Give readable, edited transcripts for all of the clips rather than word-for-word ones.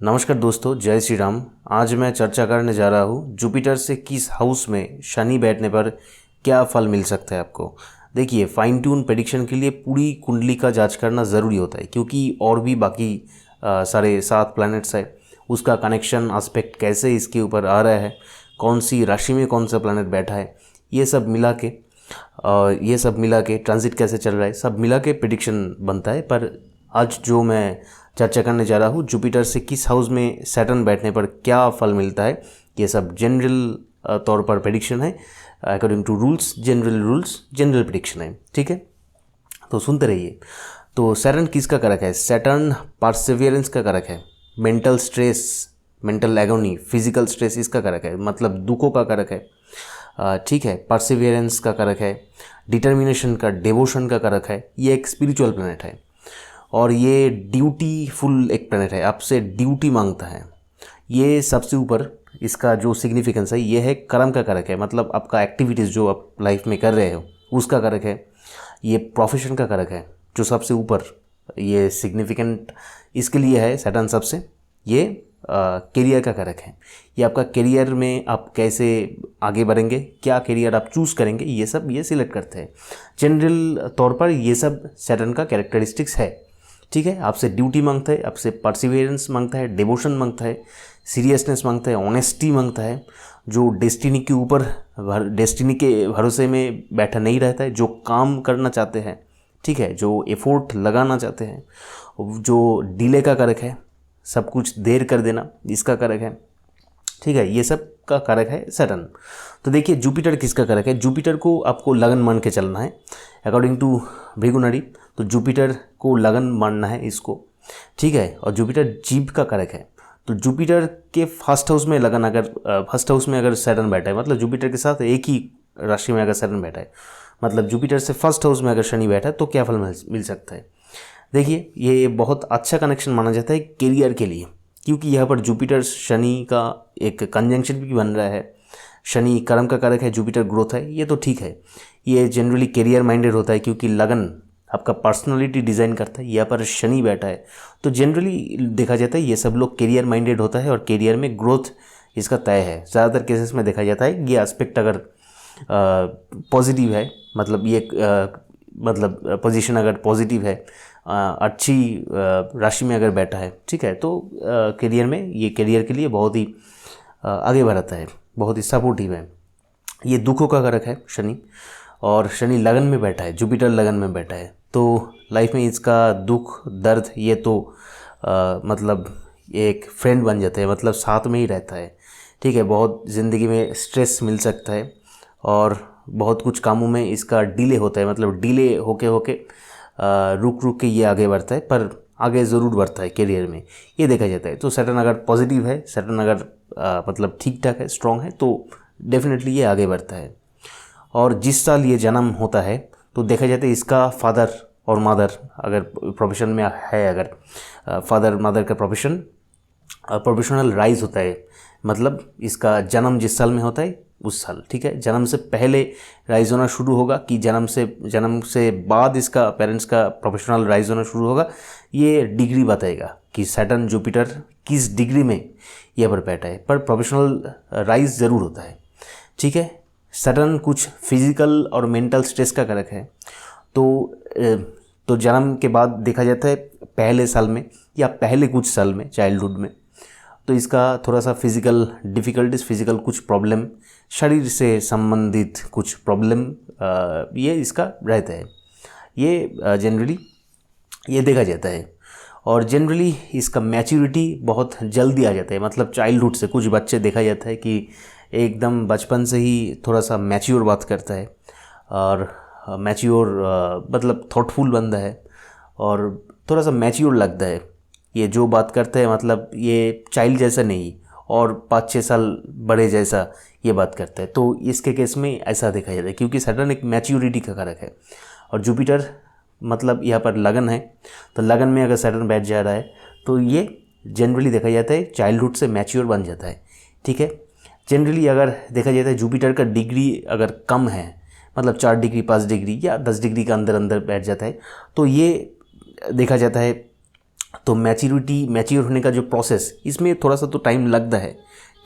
नमस्कार दोस्तों, जय श्री राम। आज मैं चर्चा करने जा रहा हूँ जुपिटर से किस हाउस में शनि बैठने पर क्या फल मिल सकता है आपको। देखिए, फाइन ट्यून प्रेडिक्शन के लिए पूरी कुंडली का जांच करना ज़रूरी होता है, क्योंकि और भी बाकी सारे 7 प्लैनेट्स है, उसका कनेक्शन एस्पेक्ट कैसे इसके ऊपर आ रहा है, कौन सी राशि में कौन सा प्लैनेट बैठा है, ये सब मिला के ट्रांजिट कैसे चल रहा है, सब मिला के प्रेडिक्शन बनता है। पर आज जो मैं चर्चा करने जा रहा हूँ, जुपिटर से किस हाउस में सैटर्न बैठने पर क्या फल मिलता है, ये सब जनरल तौर पर प्रेडिक्शन है। According to rules, general prediction है, ठीक है। तो सुनते रहिए। तो सैटर्न किसका कारक है? सैटर्न परसेवियरेंस का कारक है। Mental stress, mental agony, physical stress इसका कारक है, मतलब दुखों का कारक है, ठीक है। परसिवियरेंस का कारक है, डिटर्मिनेशन का, डिवोशन का कारक है। ये एक स्पिरिचुअल प्लैनेट है और ये ड्यूटीफुल एक प्लैनेट है, आपसे ड्यूटी मांगता है। ये सबसे ऊपर इसका जो सिग्निफिकेंस है, ये है कर्म का कारक है, मतलब आपका एक्टिविटीज़ जो आप लाइफ में कर रहे हो उसका कारक है। ये प्रोफेशन का कारक है, जो सबसे ऊपर ये सिग्निफिकेंट इसके लिए है सैटर्न सबसे। ये करियर का कारक है, ये आपका करियर में आप कैसे आगे बढ़ेंगे, क्या करियर आप चूज़ करेंगे, ये सब ये सिलेक्ट करते हैं। जनरल तौर पर ये सब सैटर्न का कैरेक्टरिस्टिक्स है, ठीक है। आपसे ड्यूटी मांगता है, आपसे परसिवियरेंस मांगता है, डिवोशन मांगता है, सीरियसनेस मांगता है, ऑनेस्टी मांगता है। जो डेस्टिनी के ऊपर, डेस्टिनी के भरोसे में बैठा नहीं रहता है, जो काम करना चाहते हैं, ठीक है, जो एफोर्ट लगाना चाहते हैं, जो डिले का कारक है, सब कुछ देर कर देना, इसका कारक है, ठीक है। ये सब का कारक है सैटर्न। तो देखिए, जुपिटर किसका कारक है? जुपिटर को आपको लगन मान के चलना है अकॉर्डिंग टू भृगुनरी। तो जुपिटर को लगन मानना है इसको, ठीक है। और जुपिटर जीव का कारक है, तो जुपिटर के फर्स्ट हाउस में लगन, अगर फर्स्ट हाउस में अगर सैटर्न बैठा है, मतलब जुपिटर के साथ एक ही राशि में अगर सैटर्न बैठा है, मतलब जुपिटर से फर्स्ट हाउस में अगर शनि बैठा है, तो क्या फल मिल सकता है? देखिए, ये बहुत अच्छा कनेक्शन माना जाता है करियर के लिए, क्योंकि यहाँ पर जुपिटर शनि का एक कंजंक्शन भी बन रहा है। शनि कर्म का कारक है, जुपिटर ग्रोथ है, ये तो ठीक है। ये जनरली करियर माइंडेड होता है, क्योंकि लगन आपका पर्सनालिटी डिज़ाइन करता है। यहाँ पर शनि बैठा है, तो जनरली देखा जाता है ये सब लोग करियर माइंडेड होता है और करियर में ग्रोथ इसका तय है। ज़्यादातर केसेस में देखा जाता है ये एस्पेक्ट अगर पॉजिटिव है, मतलब ये मतलब पोजीशन अगर पॉजिटिव है, अच्छी राशि में अगर बैठा है, ठीक है, तो करियर में ये करियर के लिए बहुत ही आगे बढ़ाता है, बहुत ही सपोर्टिव है। ये दुखों का कारक है शनि, और शनि लगन में बैठा है, जुपिटर लगन में बैठा है, तो लाइफ में इसका दुख दर्द ये तो मतलब एक फ्रेंड बन जाता है, मतलब साथ में ही रहता है, ठीक है। बहुत ज़िंदगी में स्ट्रेस मिल सकता है और बहुत कुछ कामों में इसका डिले होता है, मतलब डिले होके रुक रुक के ये आगे बढ़ता है, पर आगे ज़रूर बढ़ता है करियर में, ये देखा जाता है। तो सैटर्न अगर पॉजिटिव है, सैटर्न अगर मतलब ठीक ठाक है, स्ट्रॉन्ग है, तो डेफिनेटली ये आगे बढ़ता है। और जिस साल ये जन्म होता है, तो देखा जाता है इसका फादर और मदर अगर प्रोफेशन में है, अगर फादर मदर का प्रोफेशनल राइज होता है, मतलब इसका जन्म जिस साल में होता है उस साल, ठीक है। जन्म से पहले राइज होना शुरू होगा कि जन्म से बाद इसका पेरेंट्स का प्रोफेशनल राइज होना शुरू होगा, ये डिग्री बताएगा कि सैटर्न जुपिटर किस डिग्री में ये पर बैठा है, पर प्रोफेशनल राइज ज़रूर होता है, ठीक है। सैटर्न कुछ फिजिकल और मेंटल स्ट्रेस का कारक है, तो जन्म के बाद देखा जाता है पहले साल में या पहले कुछ साल में, चाइल्डहुड में, तो इसका थोड़ा सा फिजिकल डिफ़िकल्टीज, फिजिकल कुछ प्रॉब्लम, शरीर से संबंधित कुछ प्रॉब्लम ये इसका रहता है। ये जनरली ये देखा जाता है। और जनरली इसका मैच्योरिटी बहुत जल्दी आ जाता है, मतलब चाइल्डहुड से कुछ बच्चे देखा जाता है कि एकदम बचपन से ही थोड़ा सा मैच्योर बात करता है, और मैच्योर मतलब थॉटफुल बनता है, और थोड़ा सा मैच्योर लगता है। ये जो बात करता है, मतलब ये चाइल्ड जैसा नहीं और 5-6 साल बड़े जैसा ये बात करता है, तो इसके केस में ऐसा देखा जाता है, क्योंकि सैटर्न एक मैच्योरिटी का कारक है। और जुपिटर मतलब यहाँ पर लगन है, तो लगन में अगर सैटर्न बैठ जा रहा है, तो ये जनरली देखा जाता है चाइल्डहुड से मैच्योर बन जाता है, ठीक है। जनरली अगर देखा जाता है जुपिटर का डिग्री अगर कम है, मतलब 4 डिग्री 5 डिग्री या 10 डिग्री का अंदर अंदर बैठ जाता है, तो ये देखा जाता है तो मैच्योर होने का जो प्रोसेस, इसमें थोड़ा सा तो टाइम लगता है,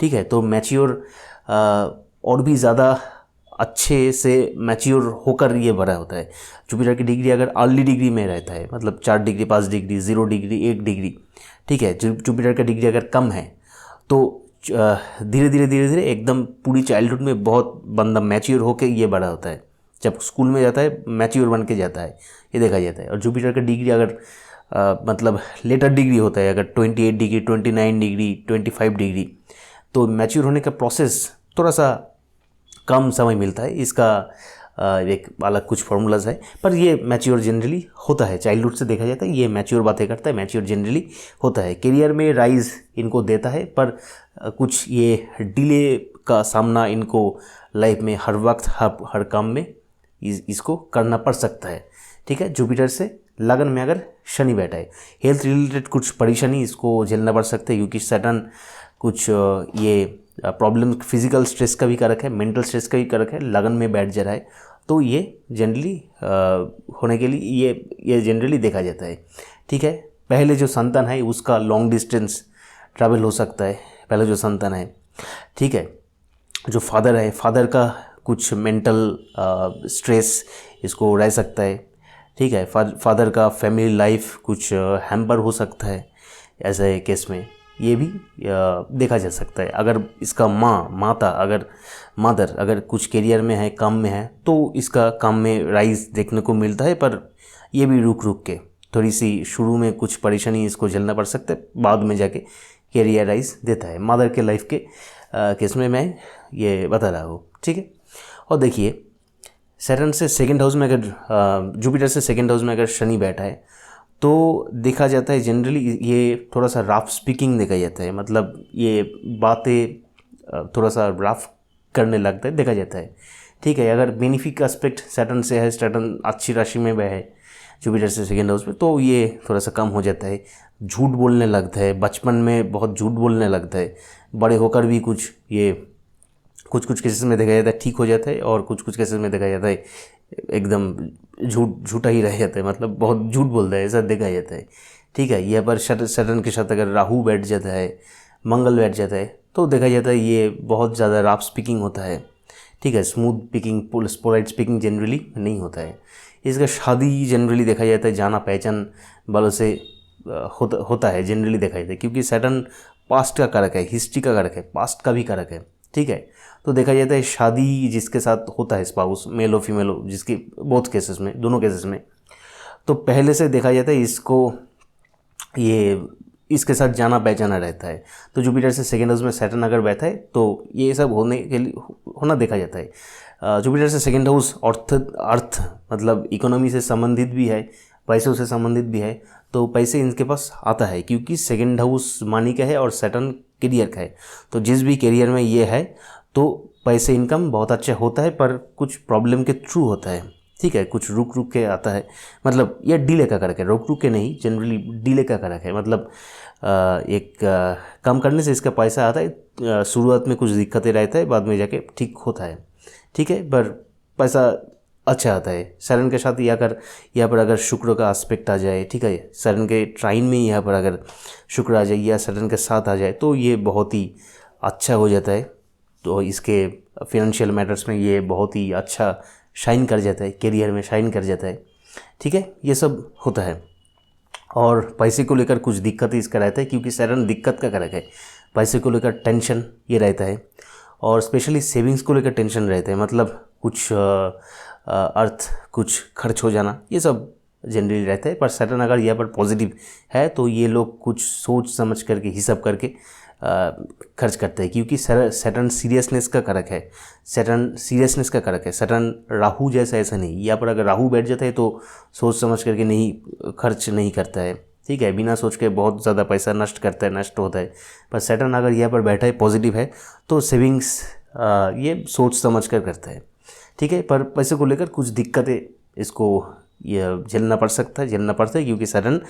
ठीक है। तो मैच्योर और भी ज़्यादा अच्छे से मैच्योर होकर ये बड़ा होता है। जुपिटर की डिग्री अगर अर्ली डिग्री में रहता है, मतलब 4 डिग्री, 5 डिग्री, 0 डिग्री, 1 डिग्री, ठीक है, जुपिटर का डिग्री अगर कम है तो धीरे धीरे एकदम पूरी चाइल्डहुड में बहुत बंदा मैच्योर होकर ये बड़ा होता है। जब स्कूल में जाता है मैच्योर बन के जाता है, ये देखा जाता है। और जुपिटर का डिग्री अगर मतलब लेटर डिग्री होता है, अगर 28 डिग्री, 29 डिग्री, 25 डिग्री, तो मैच्योर होने का प्रोसेस थोड़ा सा कम समय मिलता है। इसका एक अलग कुछ फार्मूलाज है, पर ये मैच्योर जनरली होता है। चाइल्डहुड से देखा जाता है ये मैच्योर बातें करता है, मैच्योर जनरली होता है। करियर में राइज इनको देता है, पर कुछ ये डिले का सामना इनको लाइफ में हर वक्त हर काम में इसको करना पड़ सकता है, ठीक है। जुपिटर से लगन में अगर शनि बैठा है, हेल्थ रिलेटेड कुछ परेशानी इसको झेलना पड़ सकता है, क्योंकि सैटर्न कुछ ये प्रॉब्लम फिजिकल स्ट्रेस का भी कारक है, मेंटल स्ट्रेस का भी कारक है, लगन में बैठ जा रहा है, तो ये जनरली होने के लिए ये जनरली देखा जाता है, ठीक है। पहले जो संतान है उसका लॉन्ग डिस्टेंस ट्रैवल हो सकता है, पहले जो संतान है, ठीक है। जो फादर है, फादर का कुछ मेंटल स्ट्रेस इसको रह सकता है, ठीक है। फादर का फैमिली लाइफ कुछ हैम्पर हो सकता है, ऐसे केस में ये भी देखा जा सकता है। अगर इसका मदर अगर कुछ करियर में है, काम में है, तो इसका काम में राइज देखने को मिलता है, पर ये भी रुक के थोड़ी सी शुरू में कुछ परेशानी इसको झेलना पड़ सकता है, बाद में जाके करियर राइज देता है। मदर के लाइफ के केस में मैं ये बता रहा हूँ, ठीक है। और देखिए सैटर्न से सेकंड हाउस में अगर जुपिटर से सेकंड हाउस में अगर शनि बैठा है, तो देखा जाता है जनरली ये थोड़ा सा रफ स्पीकिंग देखा जाता है, मतलब ये बातें थोड़ा सा रफ करने लगता है, देखा जाता है, ठीक है। अगर बेनिफिक एस्पेक्ट सैटर्न से है, सैटर्न अच्छी राशि में वह है जुपिटर से सेकेंड हाउस में, तो ये थोड़ा सा कम हो जाता है। झूठ बोलने लगता है, बचपन में बहुत झूठ बोलने लगता है, बड़े होकर भी कुछ केसेस में देखा जाता है ठीक हो जाता है, और कुछ केसेस में देखा जाता है एकदम झूठा ही रह जाता है, मतलब बहुत झूठ बोलता है, ऐसा देखा जाता है, ठीक है। यहाँ पर सैटर्न के साथ अगर राहु बैठ जाता है, मंगल बैठ जाता है, तो देखा जाता है ये बहुत ज़्यादा रफ स्पीकिंग होता है, ठीक है। Smooth speaking, polite speaking generally नहीं होता है। इसका शादी जनरली देखा जाता है जाना पहचान वालों से होता है, जनरली देखा जाता है, क्योंकि सैटर्न पास्ट का कारक है, हिस्ट्री का कारक है, पास्ट का भी कारक है, ठीक है। तो देखा जाता है शादी जिसके साथ होता है स्पाउस, मेल हो फीमेल हो, जिसकी बोथ केसेस में, दोनों केसेस में, तो पहले से देखा जाता है इसको ये इसके साथ जाना पहचाना रहता है। तो जुपिटर से सेकेंड हाउस में सैटर्न अगर बैठा है तो ये सब होना देखा जाता है। जुपिटर से सेकेंड हाउस अर्थ मतलब इकोनॉमी से संबंधित भी है, पैसों से संबंधित भी है, तो पैसे इनके पास आता है, क्योंकि सेकेंड हाउस मनी का है और सैटर्न करियर का है। तो जिस भी करियर में ये है तो पैसे इनकम बहुत अच्छा होता है, पर कुछ प्रॉब्लम के थ्रू होता है, ठीक है। कुछ रुक के आता है, मतलब ये डिले का कारक है, रुक के नहीं, जनरली डिले का कारक है। मतलब एक काम करने से इसका पैसा आता है, शुरुआत में कुछ दिक्कतें रहता है, बाद में जाके ठीक होता है, ठीक है, पर पैसा अच्छा आता है। सैटर्न के साथ यहाँ पर अगर शुक्र का एस्पेक्ट आ जाए, ठीक है, सैटर्न के ट्राइन में यहाँ पर अगर शुक्र आ जाए या सैटर्न के साथ आ जाए, तो ये बहुत ही अच्छा हो जाता है। तो इसके फिनेंशियल मैटर्स में ये बहुत ही अच्छा शाइन कर जाता है, करियर में शाइन कर जाता है, ठीक है, ये सब होता है। और पैसे को लेकर कुछ दिक्कत इसका रहता है, क्योंकि सैटर्न दिक्कत का कारक है, पैसे को लेकर टेंशन ये रहता है, और स्पेशली सेविंग्स को लेकर टेंशन रहता है, मतलब कुछ कुछ खर्च हो जाना, ये सब जनरली रहता है। पर सैटर्न अगर यहाँ पर पॉजिटिव है तो ये लोग कुछ सोच समझ करके, हिसाब करके खर्च करते हैं, क्योंकि सैटर्न सीरियसनेस का कारक है, सैटर्न राहु जैसा ऐसा नहीं। यहाँ पर अगर राहु बैठ जाता है तो सोच समझ करके नहीं खर्च नहीं करता है, ठीक है, बिना सोच के बहुत ज़्यादा पैसा नष्ट होता है। पर सैटर्न अगर यहाँ पर बैठा है, पॉजिटिव है, तो सेविंग्स ये सोच समझ कर करता है, ठीक है। पर पैसे को लेकर कुछ दिक्कतें इसको ये झेलना पड़ता है, क्योंकि सैटर्न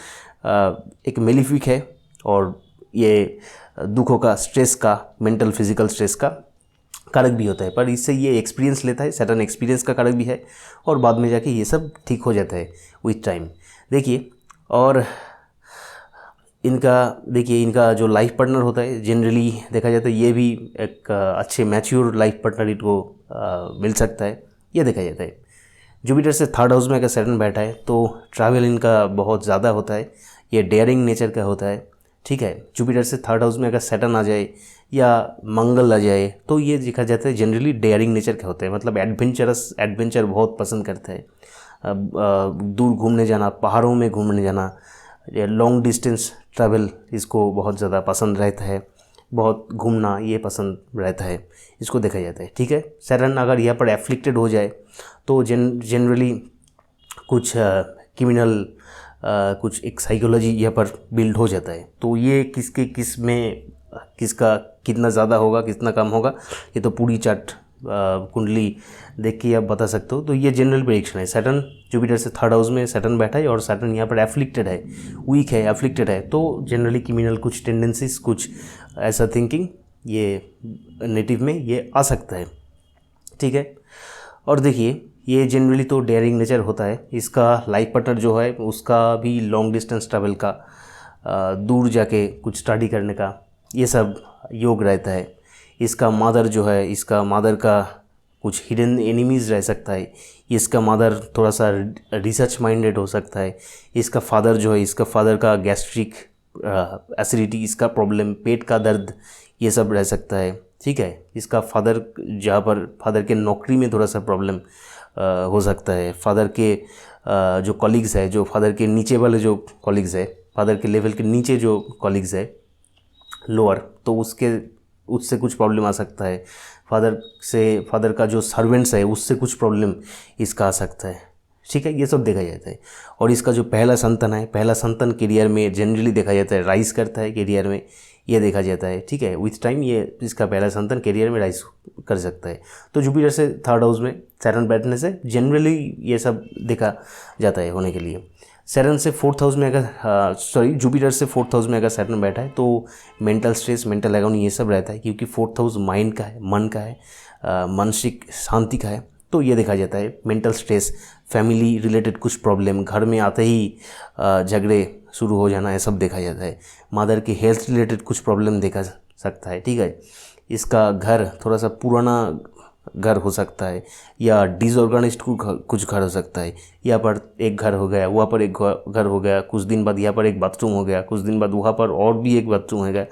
एक मेलिफिक है, और ये दुखों का, स्ट्रेस का, मेंटल फिजिकल स्ट्रेस का कारक भी होता है। पर इससे ये एक्सपीरियंस लेता है, सैटर्न एक्सपीरियंस का कारक भी है, और बाद में जाके ये सब ठीक हो जाता है विथ टाइम। देखिए, और इनका देखिए, इनका जो लाइफ पार्टनर होता है जनरली देखा जाता है ये भी एक अच्छे मैच्योर लाइफ पार्टनर इनको मिल सकता है, ये देखा जाता है। जुपिटर से थर्ड हाउस में अगर सैटर्न बैठा है तो ट्रैवल इनका बहुत ज़्यादा होता है, ये डेयरिंग नेचर का होता है, ठीक है। जुपिटर से थर्ड हाउस में अगर सैटर्न आ जाए या मंगल आ जाए तो ये देखा जाता है जनरली डेयरिंग नेचर का होता है, मतलब एडवेंचर बहुत पसंद करता है। दूर घूमने जाना, पहाड़ों में घूमने जाना, या लॉन्ग डिस्टेंस ट्रैवल इसको बहुत ज़्यादा पसंद रहता है, बहुत घूमना ये पसंद रहता है, इसको देखा जाता है, ठीक है। सैटर्न अगर यहाँ पर एफ्लिक्टेड हो जाए तो जनरली कुछ क्रिमिनल कुछ एक साइकोलॉजी यहाँ पर बिल्ड हो जाता है। तो ये किस में किसका कितना ज़्यादा होगा कितना कम होगा ये तो पूरी चार्ट कुंडली देख के आप बता सकते हो। तो ये जनरल प्रेडिक्शन है। सैटर्न जुपिटर से थर्ड हाउस में सैटर्न बैठा है और सैटर्न यहाँ पर एफ्लिक्टेड है, वीक है, एफ्लिक्टेड है, तो जनरली क्रिमिनल कुछ टेंडेंसीज, कुछ ऐसा थिंकिंग ये नेटिव में ये आ सकता है, ठीक है। और देखिए ये जनरली तो डेयरिंग नेचर होता है। इसका लाइफ पार्टनर जो है उसका भी लॉन्ग डिस्टेंस ट्रैवल का, दूर जाके कुछ स्टडी करने का ये सब योग रहता है। इसका मदर जो है, इसका मदर का कुछ हिडन एनिमीज़ रह सकता है। इसका मदर थोड़ा सा रिसर्च माइंडेड हो सकता है। इसका फादर जो है, इसका फादर का गैस्ट्रिक एसिडिटी, इसका प्रॉब्लम, पेट का दर्द ये सब रह सकता है, ठीक है। इसका फादर जहाँ पर फादर के नौकरी में थोड़ा सा प्रॉब्लम हो सकता है। फादर के जो कॉलीग्स है, जो फादर के नीचे वाले जो कॉलीग्स है, फादर के लेवल के नीचे जो कॉलीग्स है लोअर, तो उससे कुछ प्रॉब्लम आ सकता है। फादर का जो सर्वेंट्स है उससे कुछ प्रॉब्लम इसका आ सकता है, ठीक है। ये सब देखा जाता है। और इसका जो पहला संतान है, पहला संतान करियर में जनरली देखा जाता है राइज करता है करियर में, ये देखा जाता है, ठीक है। विथ टाइम ये इसका पहला संतान करियर में राइज कर सकता है। तो जुपिटर से थर्ड हाउस में सैटर्न बैठने से जनरली ये सब देखा जाता है होने के लिए। सैटर्न से फोर्थ हाउस में अगर जुपिटर से फोर्थ हाउस में अगर सैटर्न बैठा है तो मेंटल स्ट्रेस, मेंटल एगोनी ये सब रहता है, क्योंकि फोर्थ हाउस माइंड का है, मन का है, मानसिक शांति का है। तो ये देखा जाता है मेंटल स्ट्रेस, फैमिली रिलेटेड कुछ प्रॉब्लम, घर में आते ही झगड़े शुरू हो जाना, ये सब देखा जाता है। मदर की हेल्थ रिलेटेड कुछ प्रॉब्लम देखा सकता है, ठीक है। इसका घर थोड़ा सा पुराना घर हो सकता है या डिसऑर्गेनाइज्ड कुछ घर हो सकता है। यहाँ पर एक घर हो गया, वहाँ पर एक घर हो गया, कुछ दिन बाद यहाँ पर एक बाथरूम हो गया, कुछ दिन बाद वहाँ पर और भी एक बाथरूम हो गया।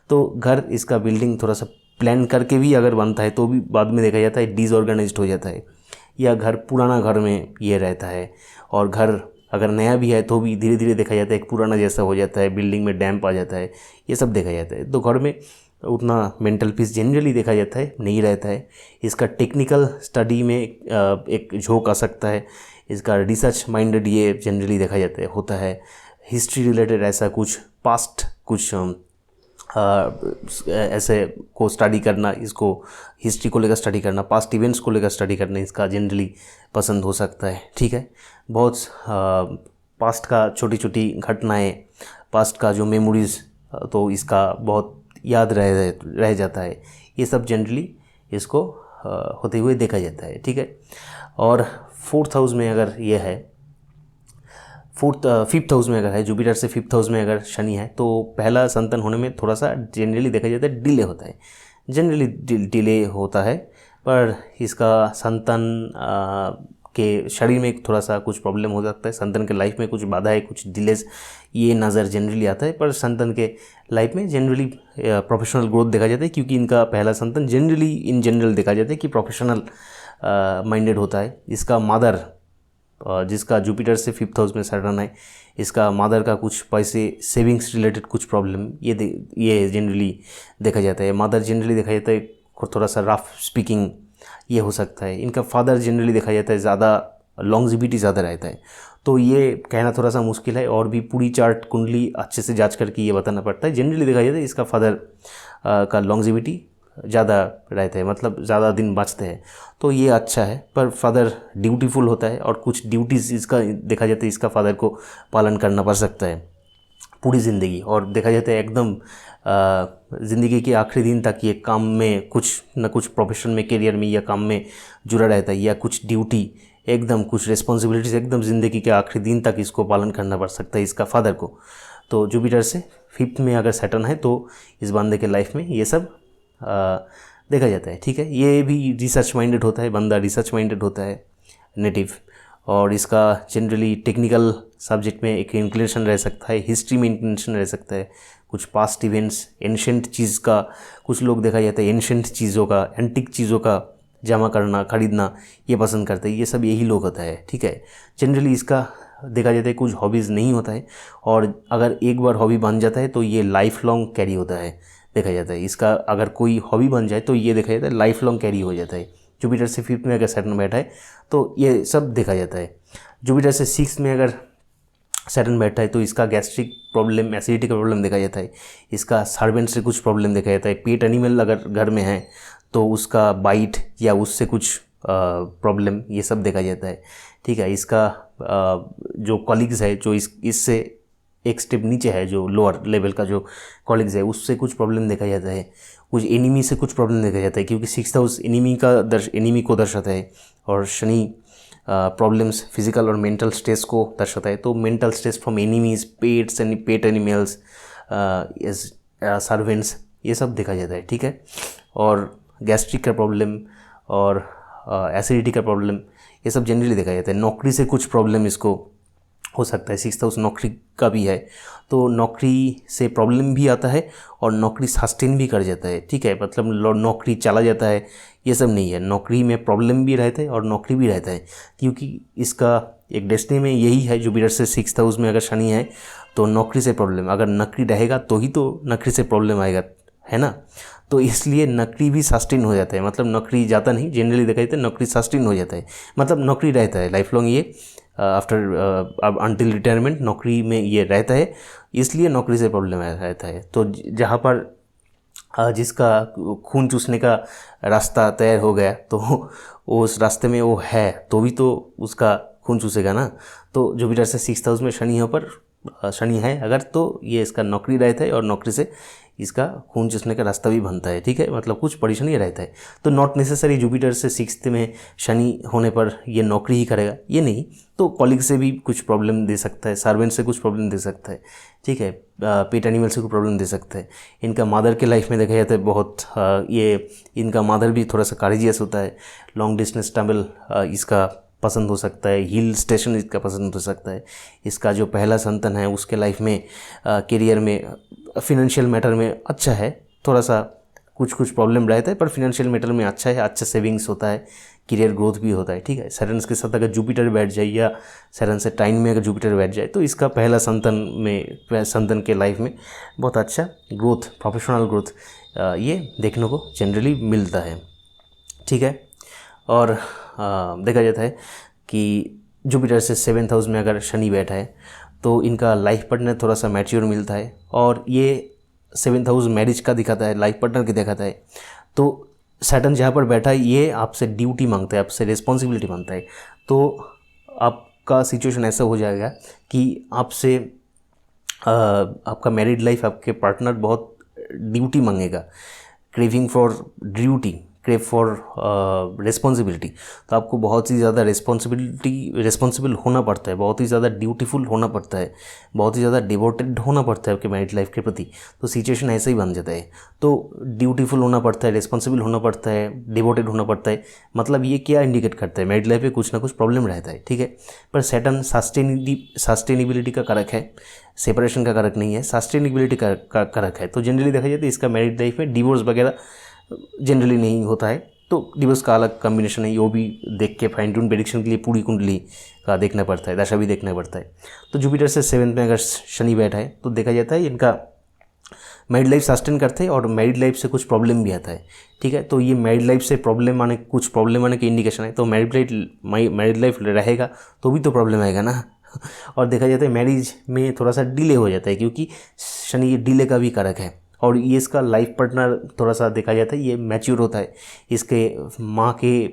तो घर इसका बिल्डिंग थोड़ा सा प्लान करके भी अगर बनता है तो भी बाद में देखा जाता है डिसऑर्गेनाइज्ड हो जाता है, या घर पुराना घर में ये रहता है। और घर अगर नया भी है तो भी धीरे धीरे देखा जाता है एक पुराना जैसा हो जाता है, बिल्डिंग में डैम्प आ जाता है, ये सब देखा जाता है। तो घर में उतना मेंटल पीस जनरली देखा जाता है नहीं रहता है। इसका टेक्निकल स्टडी में एक झोंक आ सकता है। इसका रिसर्च माइंडेड ये जनरली देखा जाता है होता है। हिस्ट्री रिलेटेड ऐसा कुछ पास्ट कुछ ऐसे को स्टडी करना, इसको हिस्ट्री को लेकर स्टडी करना, पास्ट इवेंट्स को लेकर स्टडी करना इसका जनरली पसंद हो सकता है, ठीक है। बहुत पास्ट का छोटी छोटी घटनाएं, पास्ट का जो मेमोरीज़, तो इसका बहुत याद रह जाता है। ये सब जनरली इसको होते हुए देखा जाता है, ठीक है। और फोर्थ हाउस में अगर ये है, फिफ्थ हाउस में अगर है, जुपिटर से फिफ्थ हाउस में अगर शनि है तो पहला संतान होने में थोड़ा सा जनरली देखा जाता है डिले होता है, जनरली डिले होता है। पर इसका संतान के शरीर में थोड़ा सा कुछ प्रॉब्लम हो सकता है, संतान के लाइफ में कुछ बाधा है, कुछ डिलेज ये नज़र जनरली आता है। पर संतान के लाइफ में जनरली प्रोफेशनल ग्रोथ देखा जाता है, क्योंकि इनका पहला संतान जनरली इन जनरल देखा जाता है कि प्रोफेशनल माइंडेड होता है। इसका मदर जिसका जुपिटर से फिफ्थ हाउस में सैटर्न है, इसका मदर का कुछ पैसे सेविंग्स रिलेटेड कुछ प्रॉब्लम ये जनरली देखा जाता है। मदर जनरली देखा जाता है थोड़ा सा रफ स्पीकिंग ये हो सकता है। इनका फादर जनरली देखा जाता है ज़्यादा लॉन्जिविटी ज़्यादा रहता है। तो ये कहना थोड़ा सा मुश्किल है, और भी पूरी चार्ट कुंडली अच्छे से जांच करके ये बताना पड़ता है। जनरली देखा जाता है इसका फादर का लॉन्जिविटी ज़्यादा रहता है, मतलब ज़्यादा दिन बचते हैं, तो ये अच्छा है। पर फादर ड्यूटीफुल होता है और कुछ ड्यूटीज़ इसका देखा जाता है इसका फादर को पालन करना पड़ सकता है पूरी ज़िंदगी। और देखा जाता है एकदम ज़िंदगी के आखिरी दिन तक ये काम में कुछ न कुछ प्रोफेशन में, करियर में या काम में जुड़ा रहता है, या कुछ ड्यूटी एकदम कुछ रिस्पॉन्सिबिलिटीज़ एकदम ज़िंदगी के आखिरी दिन तक इसको पालन करना पड़ सकता है इसका फादर को। तो जुपिटर से 5th में अगर सैटर्न है तो इस बंदे के लाइफ में ये सब देखा जाता है। ठीक है, ये भी रिसर्च माइंडेड होता है, बंदा रिसर्च माइंडेड होता है नेटिव, और इसका जनरली टेक्निकल सब्जेक्ट में एक इंक्लिनेशन रह सकता है, हिस्ट्री में इंक्लिनेशन रह सकता है, कुछ पास्ट इवेंट्स, एंशेंट चीज़ का, कुछ लोग देखा जाता है एंशेंट चीज़ों का, एंटिक चीज़ों का जमा करना, खरीदना ये पसंद करते हैं, ये सब यही लोग होता है। ठीक है, जनरली इसका देखा जाता है कुछ हॉबीज़ नहीं होता है, और अगर एक बार हॉबी बन जाता है तो ये लाइफ लॉन्ग कैरी होता है, देखा जाता है। इसका अगर कोई हॉबी बन जाए तो ये देखा जाता है लाइफ लॉन्ग कैरी हो जाता है। जुपिटर से 5th में अगर सैटर्न बैठा है तो ये सब देखा जाता है। जुपिटर से 6th में अगर सैटर्न बैठा है तो इसका गैस्ट्रिक प्रॉब्लम, एसिडिटी का प्रॉब्लम देखा जाता है। इसका सर्वेंट से कुछ प्रॉब्लम देखा जाता है। पेट एनिमल अगर घर में है तो उसका बाइट या उससे कुछ प्रॉब्लम ये सब देखा जाता है। ठीक है, इसका जो कॉलीग्स है जो इससे एक स्टेप नीचे है, जो लोअर लेवल का जो कॉलीग्स है उससे कुछ प्रॉब्लम देखा जाता है। कुछ एनिमी से कुछ प्रॉब्लम देखा जाता है, क्योंकि 6th हाउस एनिमी को दर्शाता है, और शनि प्रॉब्लम्स फिजिकल और मेंटल स्ट्रेस को दर्शाता है। तो mental stress from enemies, pets and pet animals, servants, ये सब देखा जाता है। ठीक है, और गैस्ट्रिक का प्रॉब्लम और एसिडिटी का प्रॉब्लम ये सब जनरली देखा जाता है। नौकरी से कुछ प्रॉब्लम इसको हो सकता है, 6th हाउस नौकरी का भी है, तो नौकरी से प्रॉब्लम भी आता है और नौकरी सस्टेन भी कर जाता है। ठीक है, मतलब नौकरी चला जाता है ये सब नहीं है, नौकरी में प्रॉब्लम भी रहता है और नौकरी भी रहता है, क्योंकि इसका एक डेस्टिनी में यही है। जुपिटर से 6th हाउस में अगर शनि है तो नौकरी से प्रॉब्लम, अगर नौकरी रहेगा तो ही तो नौकरी से प्रॉब्लम आएगा, है ना। तो इसलिए नौकरी भी सस्टेन हो जाता है, मतलब नौकरी जाता नहीं, जनरली देखा जाता है नौकरी सस्टेन हो जाता है, मतलब नौकरी रहता है लाइफ लॉन्ग, ये आफ्टर अंटिल रिटायरमेंट नौकरी में ये रहता है, इसलिए नौकरी से प्रॉब्लम रहता है। तो जहाँ पर जिसका खून चूसने का रास्ता तैयार हो गया तो उस रास्ते में वो है तो भी तो उसका खून चूसेगा ना। तो जुपिटर से 6th हाउस में शनि यहाँ पर शनि है अगर, तो ये इसका नौकरी रहता है और नौकरी से इसका खून चूसने का रास्ता भी बनता है। ठीक है, मतलब कुछ परेशानी रहता है। तो नॉट नेसेसरी जुपिटर से 6th में शनि होने पर ये नौकरी ही करेगा, ये नहीं, तो कॉलीग से भी कुछ प्रॉब्लम दे सकता है, सर्वेंट से कुछ प्रॉब्लम दे सकता है। ठीक है, पेट एनिमल से कुछ प्रॉब्लम दे सकता है। इनका मदर के लाइफ में देखा जाता है बहुत ये इनका मदर भी थोड़ा सा करेजियस होता है, लॉन्ग डिस्टेंस ट्रैवल इसका पसंद हो सकता है, हिल स्टेशन इसका पसंद हो सकता है। इसका जो पहला संतान है उसके लाइफ में करियर में फिनेंशियल मैटर में अच्छा है, थोड़ा सा कुछ प्रॉब्लम रहता है पर फिनेंशियल मैटर में अच्छा है, अच्छा सेविंग्स होता है, करियर ग्रोथ भी होता है। ठीक है, सैटर्न के साथ अगर जुपिटर बैठ जाए या सैटर्न से टाइन में अगर जुपिटर बैठ जाए तो इसका पहला संतान के लाइफ में बहुत अच्छा ग्रोथ, प्रोफेशनल ग्रोथ ये देखने को जनरली मिलता है। ठीक है, और देखा जाता है कि जुपिटर से 7th हाउस में अगर शनि बैठा है तो इनका लाइफ पार्टनर थोड़ा सा मैच्योर मिलता है, और ये 7th हाउस मैरिज का दिखाता है, लाइफ पार्टनर के दिखाता है। तो सैटर्न जहाँ पर बैठा है ये आपसे ड्यूटी मांगता है, आपसे रिस्पॉन्सिबिलिटी मांगता है, तो आपका सिचुएशन ऐसा हो जाएगा कि आपसे आपका मैरिड लाइफ, आपके पार्टनर बहुत ड्यूटी मांगेगा, craving for duty, crave for responsibility. तो आपको बहुत ही ज़्यादा रिस्पॉन्सिबल होना पड़ता है, बहुत ही ज़्यादा ड्यूटीफुल होना पड़ता है, बहुत ही ज़्यादा डिवोटेड होना पड़ता है आपके मैरिड लाइफ के प्रति। तो सिचुएशन ऐसा ही बन जाता है। तो ड्यूटीफुल होना पड़ता है, रिस्पॉन्सिबल होना पड़ता है, डिवोटेड होना पड़ता है, मतलब ये क्या इंडिकेट करता है, मैरिड लाइफ में कुछ ना कुछ प्रॉब्लम रहता है। ठीक है, पर सैटर्न सस्टेनेबिलिटी का कारक है, सेपरेशन का कारक नहीं है, सस्टेनेबिलिटी का कारक है। तो जनरली देखा जाए तो इसका मैरिड लाइफ में डिवोर्स वगैरह जनरली नहीं होता है। तो डिवोर्स का अलग कॉम्बिनेशन है, वो भी देख के फाइन ट्यून प्रेडिक्शन के लिए पूरी कुंडली का देखना पड़ता है, दशा भी देखना पड़ता है। तो जुपिटर से 7th में अगर शनि बैठा है तो देखा जाता है इनका मैरिड लाइफ सस्टेन करते हैं और मैरिड लाइफ से कुछ प्रॉब्लम भी आता है। ठीक है, तो ये मैरिड लाइफ से कुछ प्रॉब्लम आने की इंडिकेशन है। तो मैरिड लाइफ रहेगा तो भी तो प्रॉब्लम आएगा ना। और देखा जाता है मैरिज में थोड़ा सा डिले हो जाता है, क्योंकि शनि डिले का भी कारक है। और ये इसका लाइफ पार्टनर थोड़ा सा देखा जाता है ये मैच्योर होता है, इसके माँ के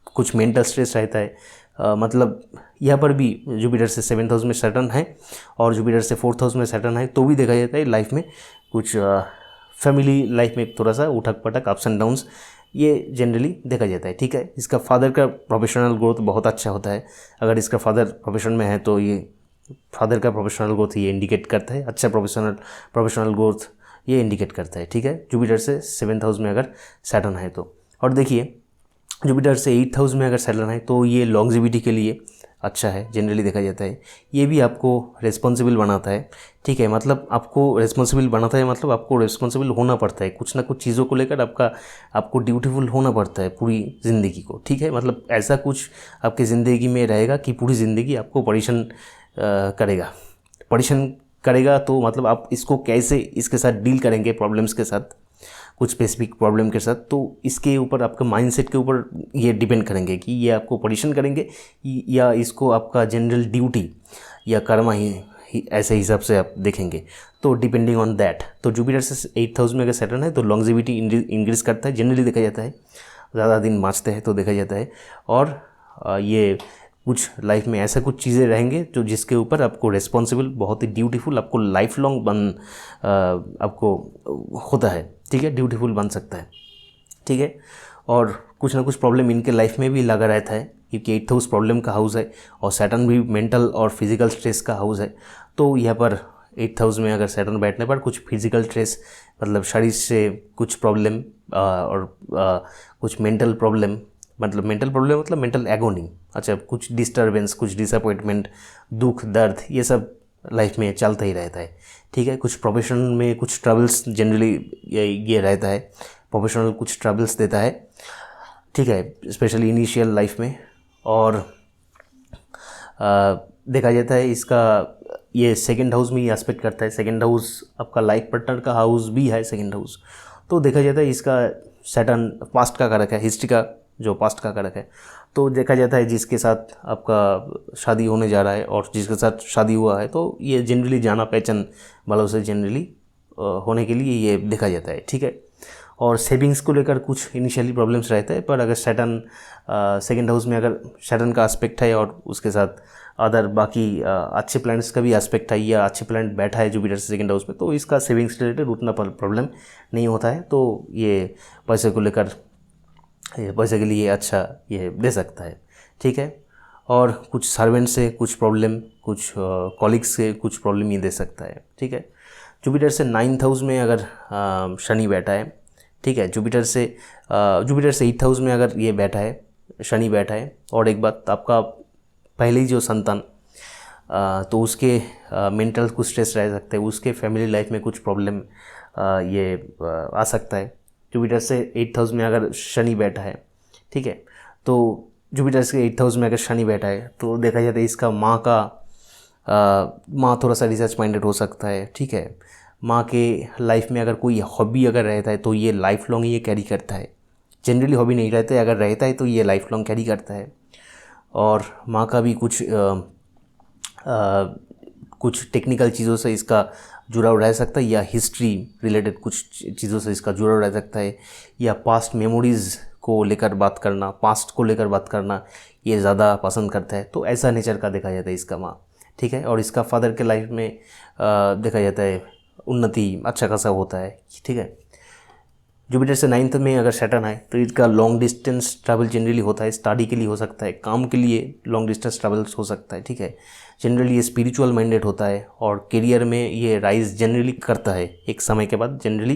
कुछ मेंटल स्ट्रेस रहता है, मतलब यहाँ पर भी जुपिटर से 7th हाउस में सैटर्न है और जुपिटर से 4th हाउस में सैटर्न है, तो भी देखा जाता है लाइफ में कुछ फैमिली लाइफ में थोड़ा सा उठक पटक, अप्स एंड डाउन्स, ये जनरली देखा जाता है। ठीक है, इसका फादर का प्रोफेशनल ग्रोथ बहुत अच्छा होता है। अगर इसका फादर प्रोफेशन में है तो ये फादर का प्रोफेशनल ग्रोथ ये इंडिकेट करता है, अच्छा प्रोफेशनल ग्रोथ ये इंडिकेट करता है, ठीक है। जुपिटर से 7th हाउस में अगर सैटर्न है तो, और देखिए जुपिटर से 8th हाउस में अगर सैटर्न है तो ये लॉन्गजिविटी के लिए अच्छा है, जनरली देखा जाता है। ये भी आपको रिस्पॉन्सिबल बनाता है, ठीक है, मतलब आपको रिस्पॉन्सिबल बनाता है, मतलब आपको रिस्पॉन्सिबल होना पड़ता है कुछ ना कुछ चीज़ों को लेकर, आपको ड्यूटीफुल होना पड़ता है पूरी ज़िंदगी को, ठीक है। मतलब ऐसा कुछ आपकी ज़िंदगी में रहेगा कि पूरी ज़िंदगी आपको परेशान करेगा, तो मतलब आप इसको कैसे इसके साथ डील करेंगे, प्रॉब्लम्स के साथ, कुछ स्पेसिफिक प्रॉब्लम के साथ, तो इसके ऊपर आपका माइंडसेट के ऊपर ये डिपेंड करेंगे कि ये आपको परेशान करेंगे या इसको आपका जनरल ड्यूटी या कर्मा ही ऐसे हिसाब से आप देखेंगे, तो डिपेंडिंग ऑन दैट। तो जुपिटर से 8th हाउस में अगर सैटर्न है तो लॉन्गजिविटी इंक्रीज करता है, जनरली देखा जाता है, ज़्यादा दिन बाँचते हैं तो देखा जाता है। और ये कुछ लाइफ में ऐसा कुछ चीज़ें रहेंगे जो जिसके ऊपर आपको रिस्पॉन्सिबल, बहुत ही ड्यूटीफुल, आपको लाइफ लॉन्ग आपको होता है, ठीक है, ड्यूटीफुल बन सकता है, ठीक है। और कुछ ना कुछ प्रॉब्लम इनके लाइफ में भी लगा रहता है, क्योंकि 8th हाउस प्रॉब्लम का हाउस है और सैटर्न भी मेंटल और फिजिकल स्ट्रेस का हाउस है। तो यहाँ पर 8th हाउस में अगर सैटर्न बैठने पर कुछ फिजिकल स्ट्रेस, मतलब शरीर से कुछ प्रॉब्लम और कुछ मेंटल प्रॉब्लम, मतलब मेंटल एगोनी, अच्छा, कुछ डिस्टर्बेंस, कुछ डिसअपॉइंटमेंट, दुख दर्द, ये सब लाइफ में चलता ही रहता है, ठीक है। कुछ प्रोफेशन में कुछ ट्रबल्स जनरली ये रहता है, प्रोफेशनल कुछ ट्रबल्स देता है, ठीक है, स्पेशली इनिशियल लाइफ में। और देखा जाता है इसका ये 2nd हाउस में ही एस्पेक्ट करता है। 2nd हाउस आपका लाइफ पार्टनर का हाउस भी है 2nd हाउस, तो देखा जाता है इसका सैटर्न पास्ट का कारक है, हिस्ट्री का जो पास्ट का कारक है। तो देखा जाता है जिसके साथ आपका शादी होने जा रहा है और जिसके साथ शादी हुआ है, तो ये जनरली जाना पहचान वालों से जनरली होने के लिए ये देखा जाता है, ठीक है। और सेविंग्स को लेकर कुछ इनिशियली प्रॉब्लम्स रहता है, पर अगर सैटर्न 2nd हाउस में अगर सैटर्न का एस्पेक्ट है और उसके साथ अदर बाकी अच्छे प्लैनेट्स का भी एस्पेक्ट है या अच्छे प्लैनेट बैठा है जुपिटर से 2nd हाउस में, तो इसका सेविंग्स रिलेटेड उतना प्रॉब्लम नहीं होता है। तो ये पैसे को लेकर, पैसे के लिए अच्छा ये दे सकता है, ठीक है। और कुछ सर्वेंट से कुछ प्रॉब्लम, कुछ कॉलिग्स से कुछ प्रॉब्लम ये दे सकता है, ठीक है। जुपिटर से 9th हाउस में अगर शनि बैठा है, ठीक है, जुपिटर से 8th हाउस में अगर ये बैठा है, शनि बैठा है, और एक बात, आपका पहले ही जो संतान, तो उसके मेंटल कुछ स्ट्रेस रह सकते हैं, उसके फैमिली लाइफ में कुछ प्रॉब्लम ये आ सकता है। जुपिटर से 8th हाउस में अगर शनि बैठा है, ठीक है, तो जुपिटर से 8th हाउस में अगर शनि बैठा है तो देखा जाता है इसका माँ थोड़ा सा रिसर्च माइंडेड हो सकता है, ठीक है। माँ के लाइफ में अगर कोई हॉबी अगर रहता है तो ये लाइफ लॉन्ग ये कैरी करता है, जनरली हॉबी नहीं रहता है, अगर रहता है तो ये लाइफ लॉन्ग कैरी करता है। और माँ का भी कुछ टेक्निकल चीज़ों से इसका जुड़ाव रह सकता है, या हिस्ट्री रिलेटेड कुछ चीज़ों से इसका जुड़ाव रह सकता है, या पास्ट मेमोरीज़ को लेकर बात करना, पास्ट को लेकर बात करना ये ज़्यादा पसंद करता है। तो ऐसा नेचर का देखा जाता है इसका माँ, ठीक है। और इसका फादर के लाइफ में देखा जाता है उन्नति अच्छा खासा होता है, ठीक है। जुपिटर से 9th में अगर सैटर्न है तो इसका लॉन्ग डिस्टेंस ट्रैवल जनरली होता है, स्टडी के लिए हो सकता है, काम के लिए लॉन्ग डिस्टेंस ट्रैवल्स हो सकता है, ठीक है। जनरली ये स्पिरिचुअल माइंडेड होता है और करियर में ये राइज जनरली करता है, एक समय के बाद जनरली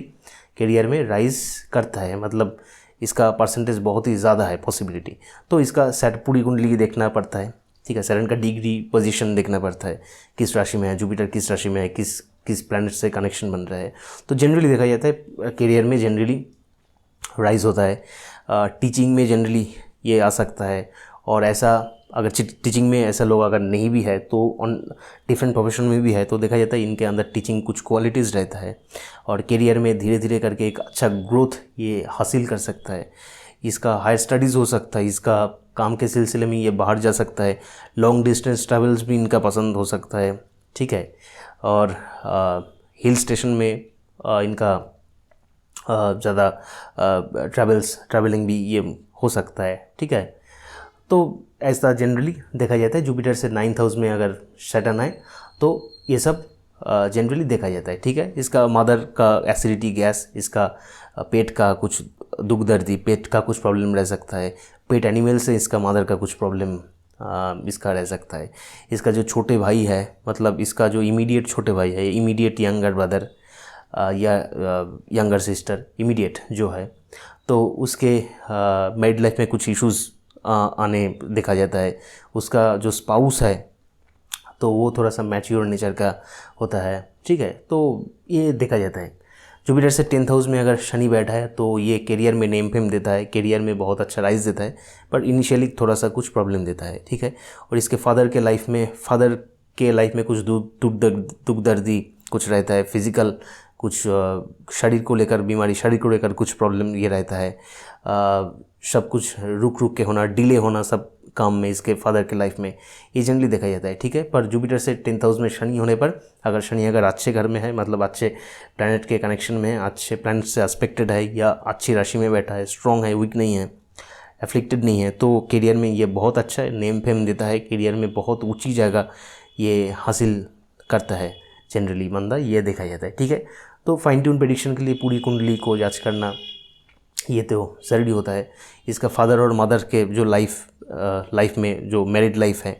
करियर में राइज करता है, मतलब इसका परसेंटेज बहुत ही ज़्यादा है पॉसिबिलिटी। तो इसका पूरी कुंडली देखना पड़ता है, ठीक है। सैटर्न का डिग्री पोजीशन देखना पड़ता है, किस राशि में है, जुपिटर किस राशि में है, किस प्लैनेट से कनेक्शन बन रहा है। तो जनरली देखा जाता है करियर में जनरली राइज होता है, टीचिंग में जनरली ये आ सकता है। और ऐसा अगर टीचिंग में ऐसा लोग अगर नहीं भी है तो ऑन डिफरेंट प्रोफेशन में भी है, तो देखा जाता है इनके अंदर टीचिंग कुछ क्वालिटीज़ रहता है और करियर में धीरे धीरे करके एक अच्छा ग्रोथ ये हासिल कर सकता है। इसका हायर स्टडीज़ हो सकता है, इसका काम के सिलसिले में ये बाहर जा सकता है, लॉन्ग डिस्टेंस ट्रैवल्स भी इनका पसंद हो सकता है, ठीक है। और हिल स्टेशन में इनका ज़्यादा ट्रैवलिंग भी ये हो सकता है, ठीक है। तो ऐसा जनरली देखा जाता है जुपिटर से 9th हाउस में अगर सैटर्न है तो ये सब जनरली देखा जाता है, ठीक है। इसका मदर का एसिडिटी गैस, इसका पेट का कुछ दुख दर्दी, पेट का कुछ प्रॉब्लम रह सकता है, पेट एनिमल से इसका मदर का कुछ प्रॉब्लम इसका रह सकता है। इसका जो छोटे भाई है, मतलब इसका जो इमीडिएट छोटे भाई है, इमीडिएट यंगर ब्रदर या यंगर सिस्टर इमीडिएट जो है, तो उसके मैरिड लाइफ में कुछ इश्यूज़ आने देखा जाता है। उसका जो स्पाउस है तो वो थोड़ा सा मैच्योर नेचर का होता है, ठीक है, तो ये देखा जाता है। जुपिटर से 10th हाउस में अगर शनि बैठा है तो ये करियर में नेम फेम देता है, करियर में बहुत अच्छा राइज देता है, पर इनिशियली थोड़ा सा कुछ प्रॉब्लम देता है, ठीक है। और इसके फादर के लाइफ में कुछ दुख दर्दी कुछ रहता है, फिज़िकल कुछ शरीर को लेकर बीमारी, शरीर को लेकर कुछ प्रॉब्लम ये रहता है। सब कुछ रुक के होना, डिले होना सब काम में इसके फादर के लाइफ में ये जनरली देखा जाता है, ठीक है। पर जुपिटर से 10th हाउस में शनि होने पर अगर अच्छे घर में है, मतलब अच्छे प्लैनेट के कनेक्शन में है, अच्छे प्लैनेट से एस्पेक्टेड है या अच्छी राशि में बैठा है, स्ट्रॉन्ग है, वीक नहीं है, एफ्लिक्टेड नहीं है, तो करियर में ये बहुत अच्छा है, नेम फेम देता है, करियर में बहुत ऊंची जगह ये हासिल करता है जनरली बंदा, ये देखा जाता है, ठीक है। तो फाइन ट्यून प्रेडिक्शन के लिए पूरी कुंडली को जांच करना ये तो ज़रूरी होता है। इसका फादर और मदर के जो लाइफ में जो मैरिड लाइफ है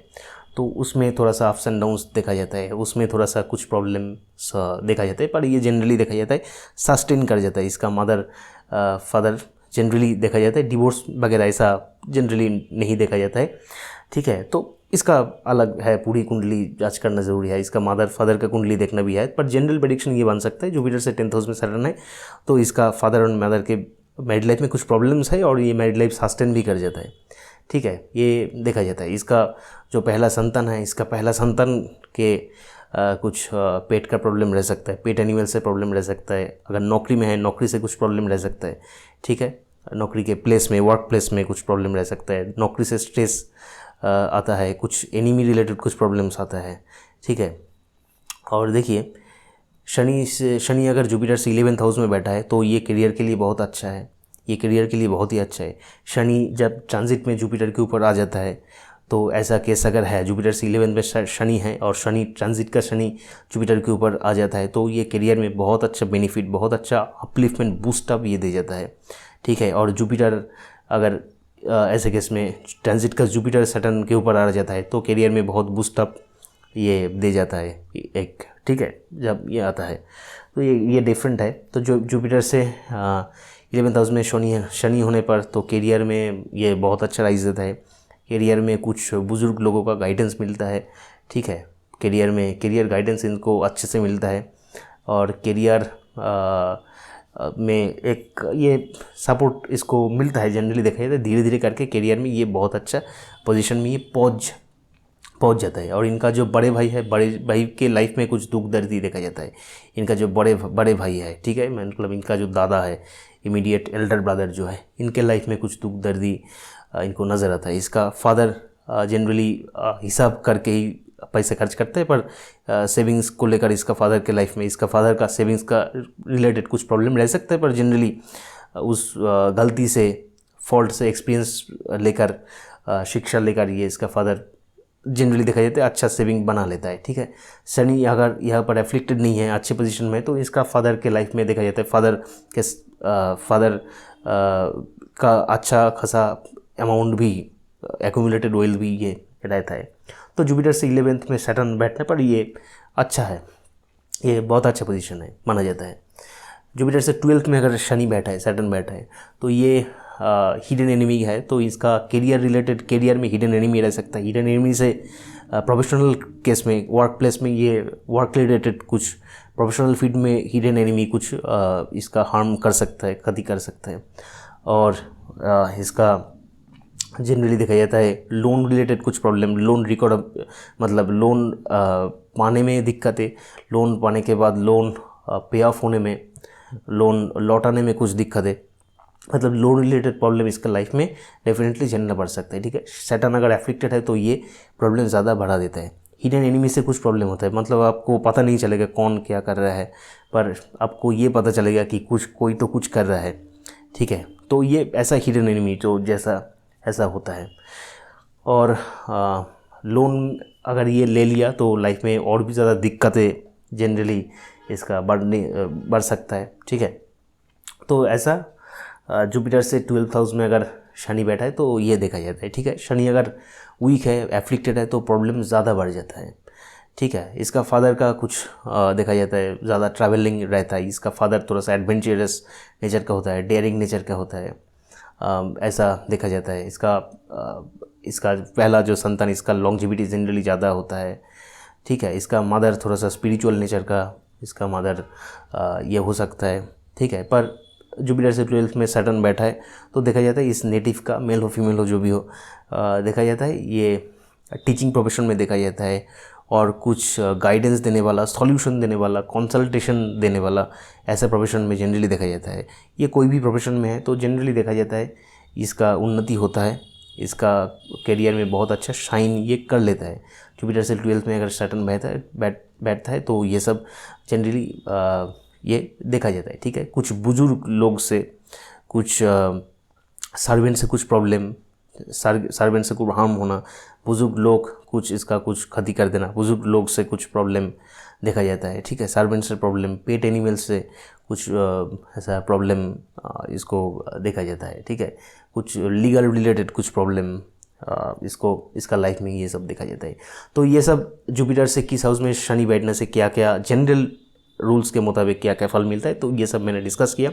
तो उसमें थोड़ा सा अप्स एंड डाउन्स देखा जाता है, उसमें थोड़ा सा कुछ प्रॉब्लम्स देखा जाता है, पर ये जनरली देखा जाता है सस्टेन कर जाता है। इसका मदर फादर जनरली देखा जाता है, डिवोर्स वगैरह ऐसा जनरली नहीं देखा जाता है, ठीक है। तो इसका अलग है, पूरी कुंडली जांच करना ज़रूरी है, इसका मदर फादर का कुंडली देखना भी है, पर जनरल प्रेडिक्शन ये बन सकता है जुपिटर से 10th हाउस में सैटर्न है तो इसका फादर और मदर के मैरिड लाइफ में कुछ प्रॉब्लम्स है और ये मैरिड लाइफ सस्टेन भी कर जाता है, ठीक है, ये देखा जाता है। इसका जो पहला संतान है, इसका पहला संतान के कुछ पेट का प्रॉब्लम रह सकता है, पेट एनिमल से प्रॉब्लम रह सकता है, अगर नौकरी में है नौकरी से कुछ प्रॉब्लम रह सकता है, ठीक है, नौकरी के प्लेस में, वर्क प्लेस में कुछ प्रॉब्लम रह सकता है, नौकरी से स्ट्रेस आता है, कुछ एनिमी रिलेटेड कुछ प्रॉब्लम्स आता है, ठीक है। और देखिए शनि अगर जुपिटर से 11th हाउस में बैठा है तो ये करियर के लिए बहुत अच्छा है, ये करियर के लिए बहुत ही अच्छा है। शनि जब ट्रांजिट में जुपिटर के ऊपर आ जाता है तो ऐसा केस अगर है, जुपिटर से 11th में शनि है और शनि ट्रांजिट का शनि जुपिटर के ऊपर आ जाता है तो ये करियर में बहुत अच्छा बेनिफिट, बहुत अच्छा अपलिफ्टमेंट, बूस्टअप ये दे जाता है, ठीक है। और जुपिटर अगर ऐसे केस में ट्रांजिट का जुपिटर सैटर्न के ऊपर आ जाता है तो करियर में बहुत बूस्टअप ये दे जाता है एक, ठीक है, जब ये आता है तो ये डिफरेंट है। तो जो जुपिटर से 11th हाउस में शनि होने पर तो करियर में ये बहुत अच्छा राइज देता है, करियर में कुछ बुज़ुर्ग लोगों का गाइडेंस मिलता है, ठीक है, करियर गाइडेंस इनको अच्छे से मिलता है और करियर में एक ये सपोर्ट इसको मिलता है, जनरली देखा जाता है धीरे धीरे करके करियर में ये बहुत अच्छा पोजीशन में ये पहुंच जाता है। और इनका जो बड़े भाई है, बड़े भाई के लाइफ में कुछ दुख दर्दी देखा जाता है, इनका जो बड़े भाई है, ठीक है, मतलब इनका जो दादा है, इमीडिएट एल्डर ब्रदर जो है, इनके लाइफ में कुछ दुख दर्दी इनको नज़र आता है। इसका फादर जनरली हिसाब करके ही पैसे खर्च करता है, पर सेविंग्स को लेकर इसका फादर के लाइफ में, इसका फादर का सेविंग्स का रिलेटेड कुछ प्रॉब्लम रह सकता है, पर जनरली उस गलती से, फॉल्ट से एक्सपीरियंस लेकर, शिक्षा लेकर ये इसका फादर जनरली देखा जाता है अच्छा सेविंग बना लेता है, ठीक है। शनि अगर यहाँ पर एफ्लिक्टेड नहीं है, अच्छे पोजीशन में, तो इसका फादर के लाइफ में देखा जाता है फादर का अच्छा खासा अमाउंट भी, एक्यूमुलेटेड वेल्थ भी ये रहता है। तो जुपिटर से 11th में सैटर्न बैठने पर ये अच्छा है, ये बहुत अच्छा पोजीशन है माना जाता है। जुपिटर से 12th में अगर शनि बैठा है, सैटर्न बैठा है तो ये हिडन एनिमी है, तो इसका करियर में हिडन एनिमी रह सकता है। हिडन एनिमी से प्रोफेशनल केस में, वर्क प्लेस में, ये वर्क रिलेटेड कुछ प्रोफेशनल फील्ड में हिडन एनिमी कुछ इसका हार्म कर सकता है, क्षति कर सकता है। और इसका जनरली देखा जाता है लोन रिलेटेड कुछ प्रॉब्लम, लोन रिकॉर्ड, मतलब लोन पाने में दिक्कतें, लोन पाने के बाद लोन पे ऑफ होने में, लोन लौटाने में कुछ दिक्कतें, मतलब लोन रिलेटेड प्रॉब्लम इसका लाइफ में डेफिनेटली झेलना पड़ सकता है, ठीक है। सैटर्न अगर एफ्लिक्टेड है तो ये प्रॉब्लम ज़्यादा बढ़ा देता है। हिडन एनिमी से कुछ प्रॉब्लम होता है, मतलब आपको पता नहीं चलेगा कौन क्या कर रहा है, पर आपको ये पता चलेगा कि कोई तो कुछ कर रहा है, ठीक है। तो ये ऐसा हिडन एनिमी जो ऐसा होता है। और लोन अगर ये ले लिया तो लाइफ में और भी ज़्यादा दिक्कतें जनरली इसका बढ़ सकता है, ठीक है। तो ऐसा जुपिटर से 12th हाउस में अगर शनि बैठा है तो ये देखा जाता है, ठीक है। शनि अगर वीक है, एफ्लिक्टेड है, तो प्रॉब्लम ज़्यादा बढ़ जाता है, ठीक है। इसका फादर का कुछ देखा जाता है, ज़्यादा ट्रैवलिंग रहता है। इसका फादर थोड़ा सा एडवेंचरस नेचर का होता है, डेयरिंग नेचर का होता है, ऐसा देखा जाता है। इसका पहला जो संतान, इसका लॉन्जिविटी जनरली ज़्यादा होता है, ठीक है। इसका मदर थोड़ा सा स्पिरिचुअल नेचर का इसका मदर ये हो सकता है, ठीक है। पर जुपिटर से 12th में सैटर्न बैठा है तो देखा जाता है इस नेटिव का, मेल हो फीमेल हो जो भी हो, देखा जाता है ये टीचिंग प्रोफेशन में देखा जाता है, और कुछ गाइडेंस देने वाला, सॉल्यूशन देने वाला, कंसल्टेशन देने वाला, ऐसा प्रोफेशन में जनरली देखा जाता है। ये कोई भी प्रोफेशन में है तो जनरली देखा जाता है इसका उन्नति होता है, इसका करियर में बहुत अच्छा शाइन ये कर लेता है। जुपिटर से 12th में अगर सैटर्न बैठता है तो ये सब जनरली ये देखा जाता है, ठीक है। कुछ बुजुर्ग लोग से, कुछ सर्वेंट से कुछ प्रॉब्लम, सर्वेंट से कुछ हार्म होना, बुजुर्ग लोग कुछ इसका कुछ क्षति कर देना, बुजुर्ग लोग से कुछ प्रॉब्लम देखा जाता है, ठीक है। सर्वेंट से प्रॉब्लम, पेट एनिमल से कुछ ऐसा प्रॉब्लम इसको देखा जाता है, ठीक है। कुछ लीगल रिलेटेड कुछ प्रॉब्लम इसका लाइफ में ये सब देखा जाता है। तो ये सब जुपिटर से किस हाउस में शनि बैठने से क्या क्या जनरल रूल्स के मुताबिक क्या क्या फल मिलता है, तो ये सब मैंने डिस्कस किया।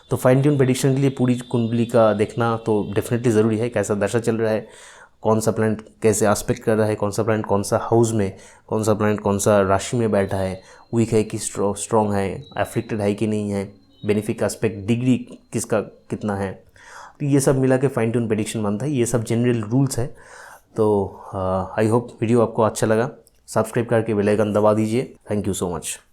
तो फाइन ट्यून प्रेडिक्शन के लिए पूरी कुंडली का देखना तो डेफिनेटली ज़रूरी है, कैसा दशा चल रहा है, कौन सा प्लैनेट कैसे एस्पेक्ट कर रहा है, कौन सा प्लैनेट कौन सा हाउस में, कौन सा प्लैनेट कौन सा राशि में बैठा है, वीक है कि स्ट्रॉन्ग है, एफ्लिक्टेड है कि नहीं है, बेनिफिक एस्पेक्ट डिग्री किसका कितना है, तो ये सब मिला के फाइन ट्यून प्रेडिक्शन बनता है। ये सब जनरल रूल्स है। तो आई होप वीडियो आपको अच्छा लगा। सब्सक्राइब करके बेल आइकन दबा दीजिए। Thank you so much.